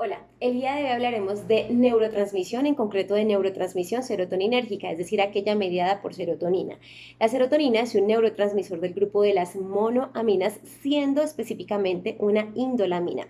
Hola, el día de hoy hablaremos de neurotransmisión, en concreto de neurotransmisión serotoninérgica, es decir, aquella mediada por serotonina. La serotonina es un neurotransmisor del grupo de las monoaminas, siendo específicamente una indolamina.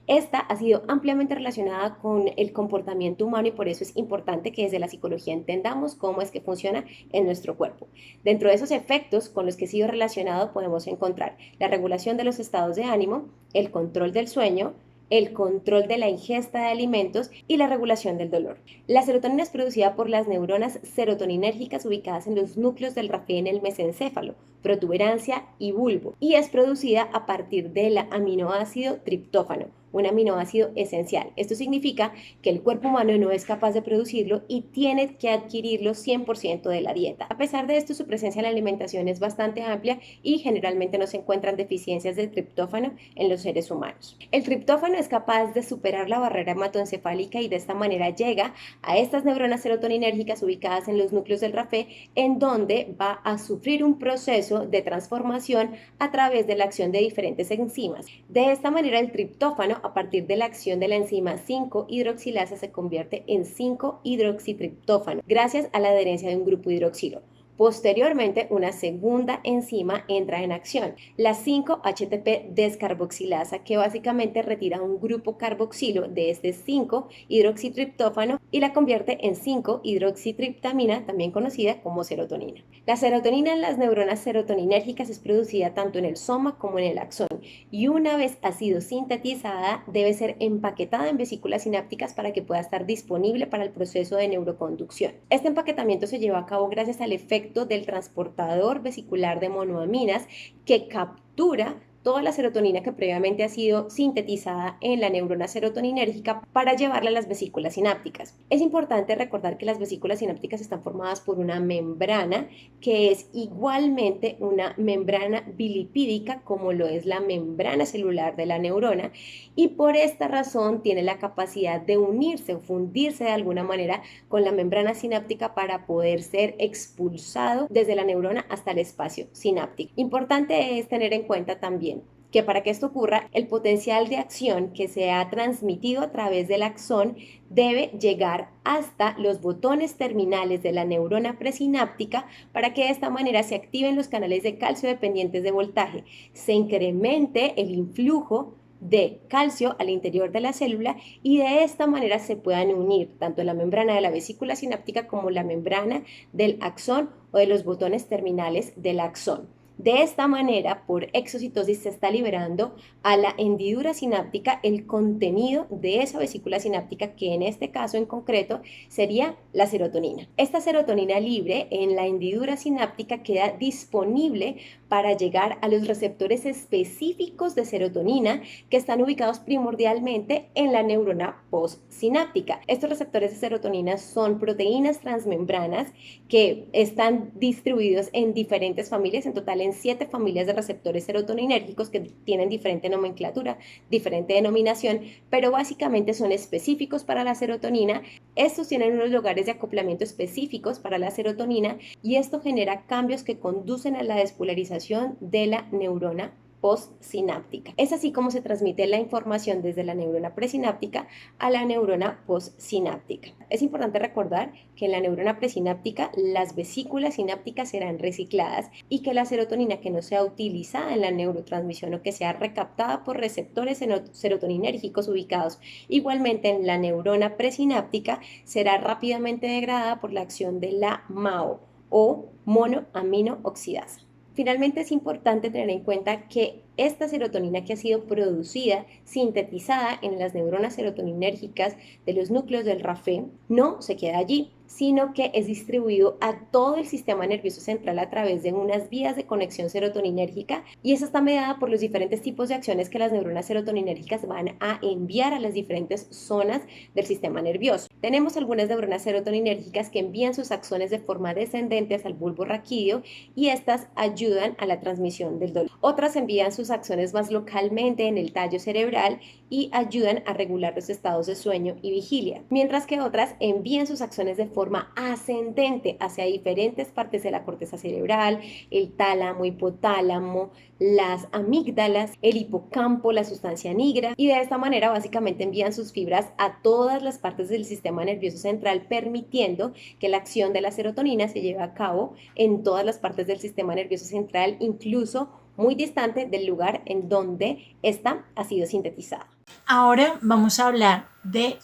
Esta ha sido ampliamente relacionada con el comportamiento humano y por eso es importante que desde la psicología entendamos cómo es que funciona en nuestro cuerpo. Dentro de esos efectos con los que ha sido relacionado podemos encontrar la regulación de los estados de ánimo, el control del sueño, el control de la ingesta de alimentos y la regulación del dolor. La serotonina es producida por las neuronas serotoninérgicas ubicadas en los núcleos del RAFE en el mesencéfalo, protuberancia y bulbo, y es producida a partir del aminoácido triptófano, un aminoácido esencial. Esto significa que el cuerpo humano no es capaz de producirlo y tiene que adquirirlo 100% de la dieta. A pesar de esto, su presencia en la alimentación es bastante amplia y generalmente no se encuentran deficiencias de triptófano en los seres humanos. El triptófano es capaz de superar la barrera hematoencefálica y de esta manera llega a estas neuronas serotoninérgicas ubicadas en los núcleos del RAFE, en donde va a sufrir un proceso de transformación a través de la acción de diferentes enzimas. De esta manera, el triptófano, a partir de la acción de la enzima 5-hidroxilasa, se convierte en 5-hidroxitriptófano gracias a la adherencia de un grupo hidroxilo. Posteriormente, una segunda enzima entra en acción, la 5-HTP descarboxilasa, que básicamente retira un grupo carboxilo de este 5-hidroxitriptófano y la convierte en 5-hidroxitriptamina, también conocida como serotonina. La serotonina en las neuronas serotoninérgicas es producida tanto en el soma como en el axón y una vez ha sido sintetizada debe ser empaquetada en vesículas sinápticas para que pueda estar disponible para el proceso de neuroconducción. Este empaquetamiento se lleva a cabo gracias al efecto del transportador vesicular de monoaminas que captura toda la serotonina que previamente ha sido sintetizada en la neurona serotoninérgica para llevarla a las vesículas sinápticas. Es importante recordar que las vesículas sinápticas están formadas por una membrana que es igualmente una membrana bilipídica como lo es la membrana celular de la neurona y por esta razón tiene la capacidad de unirse o fundirse de alguna manera con la membrana sináptica para poder ser expulsado desde la neurona hasta el espacio sináptico. Importante es tener en cuenta también que para que esto ocurra, el potencial de acción que se ha transmitido a través del axón debe llegar hasta los botones terminales de la neurona presináptica para que de esta manera se activen los canales de calcio dependientes de voltaje, se incremente el influjo de calcio al interior de la célula y de esta manera se puedan unir tanto la membrana de la vesícula sináptica como la membrana del axón o de los botones terminales del axón. De esta manera, por exocitosis se está liberando a la hendidura sináptica el contenido de esa vesícula sináptica, que en este caso en concreto sería la serotonina. Esta serotonina libre en la hendidura sináptica queda disponible para llegar a los receptores específicos de serotonina que están ubicados primordialmente en la neurona postsináptica. Estos receptores de serotonina son proteínas transmembranas que están distribuidos en diferentes familias, en total en 7 familias de receptores serotoninérgicos que tienen diferente nomenclatura, diferente denominación, pero básicamente son específicos para la serotonina. Estos tienen unos lugares de acoplamiento específicos para la serotonina y esto genera cambios que conducen a la despolarización de la neurona postsináptica. Es así como se transmite la información desde la neurona presináptica a la neurona postsináptica. Es importante recordar que en la neurona presináptica las vesículas sinápticas serán recicladas y que la serotonina que no sea utilizada en la neurotransmisión o que sea recaptada por receptores serotoninérgicos ubicados igualmente en la neurona presináptica será rápidamente degradada por la acción de la MAO o monoamino oxidasa. Finalmente, es importante tener en cuenta que esta serotonina que ha sido producida, sintetizada en las neuronas serotoninérgicas de los núcleos del RAFE, no se queda allí, sino que es distribuido a todo el sistema nervioso central a través de unas vías de conexión serotoninérgica y esa está mediada por los diferentes tipos de acciones que las neuronas serotoninérgicas van a enviar a las diferentes zonas del sistema nervioso. Tenemos algunas neuronas serotoninérgicas que envían sus axones de forma descendente hacia el bulbo raquídeo y estas ayudan a la transmisión del dolor. Otras envían sus sus acciones más localmente en el tallo cerebral y ayudan a regular los estados de sueño y vigilia, mientras que otras envían sus acciones de forma ascendente hacia diferentes partes de la corteza cerebral, el tálamo, hipotálamo, las amígdalas, el hipocampo, la sustancia nigra, y de esta manera básicamente envían sus fibras a todas las partes del sistema nervioso central, permitiendo que la acción de la serotonina se lleve a cabo en todas las partes del sistema nervioso central, incluso muy distante del lugar en donde esta ha sido sintetizada. Ahora vamos a hablar de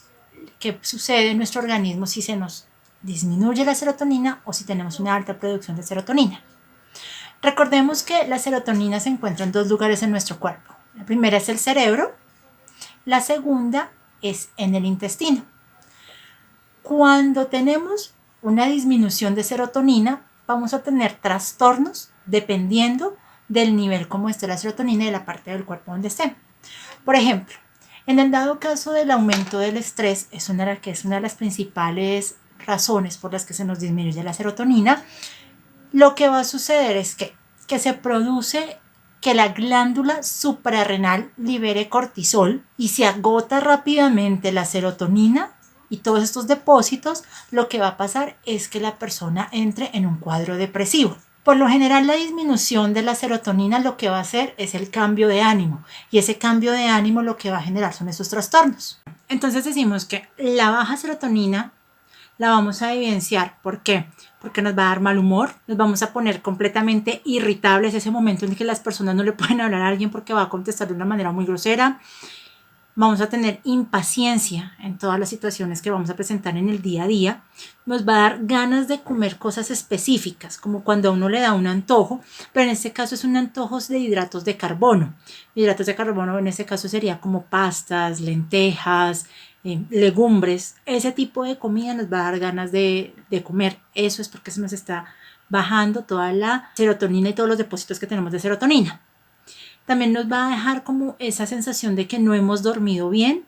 qué sucede en nuestro organismo si se nos disminuye la serotonina o si tenemos una alta producción de serotonina. Recordemos que la serotonina se encuentra en 2 lugares en nuestro cuerpo. La primera es el cerebro, la segunda es en el intestino. Cuando tenemos una disminución de serotonina, vamos a tener trastornos dependiendo del nivel como esté la serotonina y de la parte del cuerpo donde esté. Por ejemplo, en el dado caso del aumento del estrés, es una de las principales razones por las que se nos disminuye la serotonina. Lo que va a suceder es que se produce que la glándula suprarrenal libere cortisol y se agota rápidamente la serotonina y todos estos depósitos. Lo que va a pasar es que la persona entre en un cuadro depresivo. Por lo general, la disminución de la serotonina lo que va a hacer es el cambio de ánimo, y ese cambio de ánimo lo que va a generar son esos trastornos. Entonces decimos que la baja serotonina la vamos a evidenciar. ¿Por qué? Porque nos va a dar mal humor, nos vamos a poner completamente irritables, ese momento en que las personas no le pueden hablar a alguien porque va a contestar de una manera muy grosera. Vamos a tener impaciencia en todas las situaciones que vamos a presentar en el día a día. Nos va a dar ganas de comer cosas específicas, como cuando a uno le da un antojo, pero en este caso es un antojo de hidratos de carbono. Hidratos de carbono en este caso sería como pastas, lentejas, legumbres. Ese tipo de comida nos va a dar ganas de comer. Eso es porque se nos está bajando toda la serotonina y todos los depósitos que tenemos de serotonina. También nos va a dejar como esa sensación de que no hemos dormido bien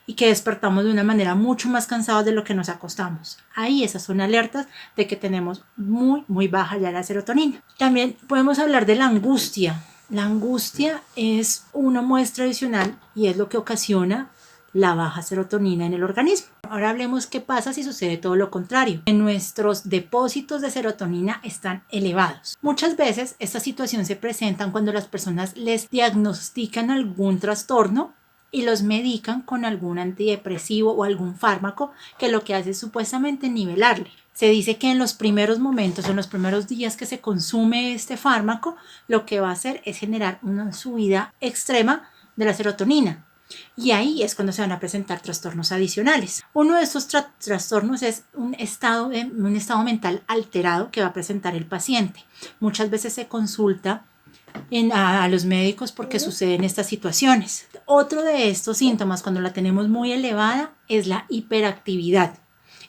y que despertamos de una manera mucho más cansados de lo que nos acostamos. Ahí esas son alertas de que tenemos muy baja ya la serotonina. También podemos hablar de la angustia. La angustia es una muestra adicional y es lo que ocasiona la baja serotonina en el organismo. Ahora hablemos qué pasa si sucede todo lo contrario. Que nuestros depósitos de serotonina están elevados. Muchas veces esta situación se presenta cuando las personas les diagnostican algún trastorno y los medican con algún antidepresivo o algún fármaco que lo que hace es supuestamente nivelarle. Se dice que en los primeros momentos, en los primeros días que se consume este fármaco, lo que va a hacer es generar una subida extrema de la serotonina. Y ahí es cuando se van a presentar trastornos adicionales. Uno de estos trastornos es un estado mental alterado que va a presentar el paciente. Muchas veces se consulta a los médicos porque suceden estas situaciones. Otro de estos síntomas, cuando la tenemos muy elevada, es la hiperactividad.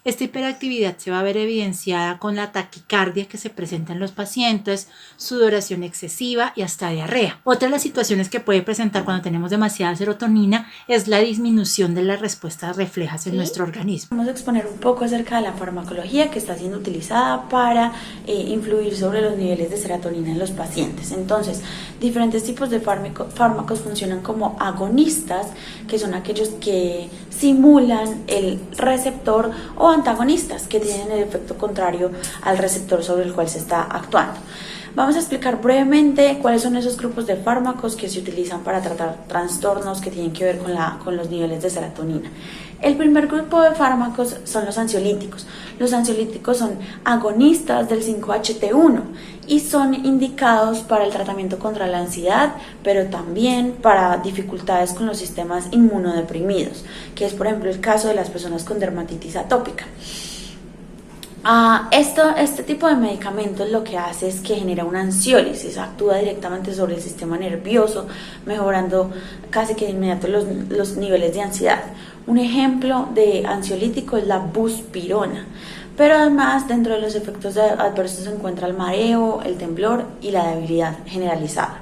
Esta hiperactividad se va a ver evidenciada con la taquicardia que se presenta en los pacientes, sudoración excesiva y hasta diarrea. Otra de las situaciones que puede presentar cuando tenemos demasiada serotonina es la disminución de las respuestas reflejas en nuestro organismo. Vamos a exponer un poco acerca de la farmacología que está siendo utilizada para influir sobre los niveles de serotonina en los pacientes. Entonces, diferentes tipos de fármacos funcionan como agonistas, que son aquellos que simulan el receptor, o antagonistas, que tienen el efecto contrario al receptor sobre el cual se está actuando. Vamos a explicar brevemente cuáles son esos grupos de fármacos que se utilizan para tratar trastornos que tienen que ver con los niveles de serotonina. El primer grupo de fármacos son los ansiolíticos. Los ansiolíticos son agonistas del 5-HT1 y son indicados para el tratamiento contra la ansiedad, pero también para dificultades con los sistemas inmunodeprimidos, que es por ejemplo el caso de las personas con dermatitis atópica. Este tipo de medicamentos lo que hace es que genera una ansiólisis, actúa directamente sobre el sistema nervioso, mejorando casi que de inmediato los niveles de ansiedad. Un ejemplo de ansiolítico es la buspirona, pero además dentro de los efectos adversos se encuentra el mareo, el temblor y la debilidad generalizada.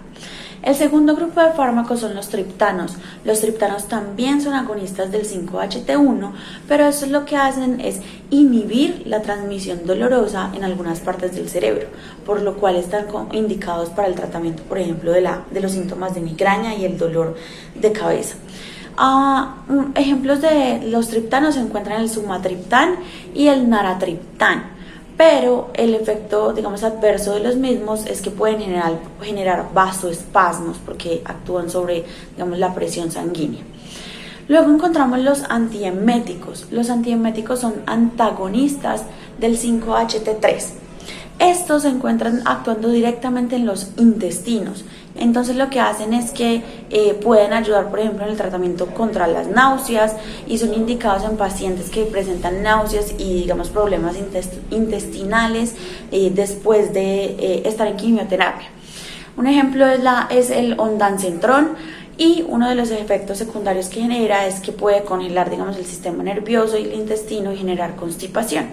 El segundo grupo de fármacos son los triptanos. Los triptanos también son agonistas del 5-HT1, pero eso lo que hacen es inhibir la transmisión dolorosa en algunas partes del cerebro, por lo cual están indicados para el tratamiento, por ejemplo, de los síntomas de migraña y el dolor de cabeza. Ejemplos de los triptanos se encuentran el sumatriptán y el naratriptán, pero el efecto, digamos, adverso de los mismos es que pueden generar vasoespasmos porque actúan sobre, digamos, la presión sanguínea. Luego encontramos los antieméticos. Los antieméticos son antagonistas del 5-HT3. Estos se encuentran actuando directamente en los intestinos. Entonces lo que hacen es que pueden ayudar, por ejemplo, en el tratamiento contra las náuseas y son indicados en pacientes que presentan náuseas y, digamos, problemas intestinales después de estar en quimioterapia. Un ejemplo es el ondansetron, y uno de los efectos secundarios que genera es que puede congelar, digamos, el sistema nervioso y el intestino y generar constipación.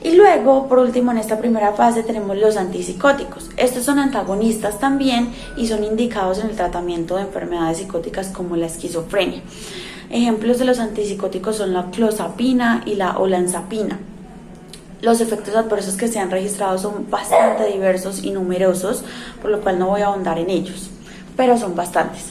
Y luego, por último, en esta primera fase tenemos los antipsicóticos. Estos son antagonistas también y son indicados en el tratamiento de enfermedades psicóticas como la esquizofrenia. Ejemplos de los antipsicóticos son la clozapina y la olanzapina. Los efectos adversos que se han registrado son bastante diversos y numerosos, por lo cual no voy a ahondar en ellos, pero son bastantes.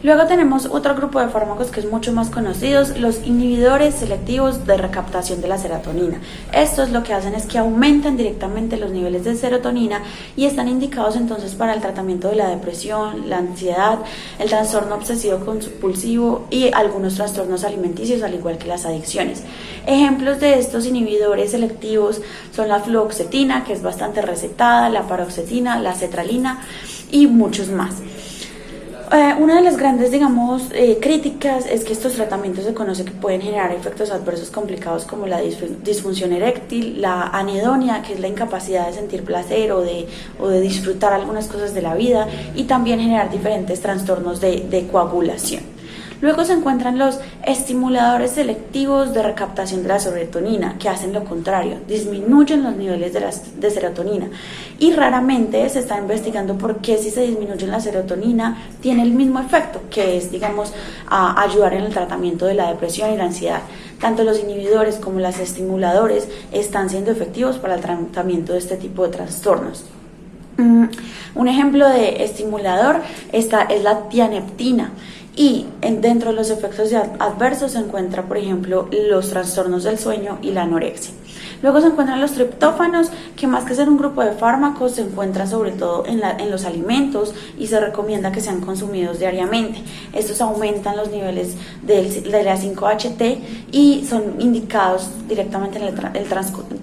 Luego tenemos otro grupo de fármacos que es mucho más conocidos, los inhibidores selectivos de recaptación de la serotonina. Estos lo que hacen es que aumentan directamente los niveles de serotonina y están indicados entonces para el tratamiento de la depresión, la ansiedad, el trastorno obsesivo compulsivo y algunos trastornos alimenticios, al igual que las adicciones. Ejemplos de estos inhibidores selectivos son la fluoxetina, que es bastante recetada, la paroxetina, la cetralina y muchos más. Una de las grandes, digamos, críticas es que estos tratamientos se conoce que pueden generar efectos adversos complicados como la disfunción eréctil, la anedonia, que es la incapacidad de sentir placer o de disfrutar algunas cosas de la vida, y también generar diferentes trastornos de coagulación. Luego se encuentran los estimuladores selectivos de recaptación de la serotonina, que hacen lo contrario, disminuyen los niveles de serotonina. Y raramente se está investigando por qué si se disminuye la serotonina tiene el mismo efecto, que es, digamos, ayudar en el tratamiento de la depresión y la ansiedad. Tanto los inhibidores como los estimuladores están siendo efectivos para el tratamiento de este tipo de trastornos. Un ejemplo de estimulador es la tianeptina. Y dentro de los efectos adversos se encuentra, por ejemplo, los trastornos del sueño y la anorexia. Luego se encuentran los triptófanos, que más que ser un grupo de fármacos se encuentran sobre todo en los alimentos y se recomienda que sean consumidos diariamente. Estos aumentan los niveles de la 5-HT y son indicados directamente en el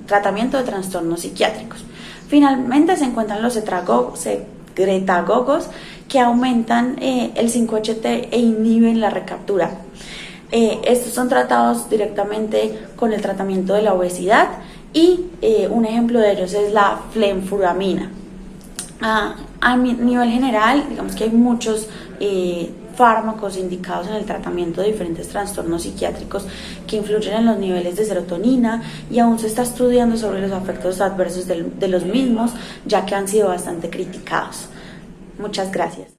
tratamiento de trastornos psiquiátricos. Finalmente se encuentran los secretagogos, que aumentan el 5-HT e inhiben la recaptura. Estos son tratados directamente con el tratamiento de la obesidad y un ejemplo de ellos es la flenfuramina. A nivel general, digamos que hay muchos fármacos indicados en el tratamiento de diferentes trastornos psiquiátricos que influyen en los niveles de serotonina, y aún se está estudiando sobre los efectos adversos de los mismos, ya que han sido bastante criticados. Muchas gracias.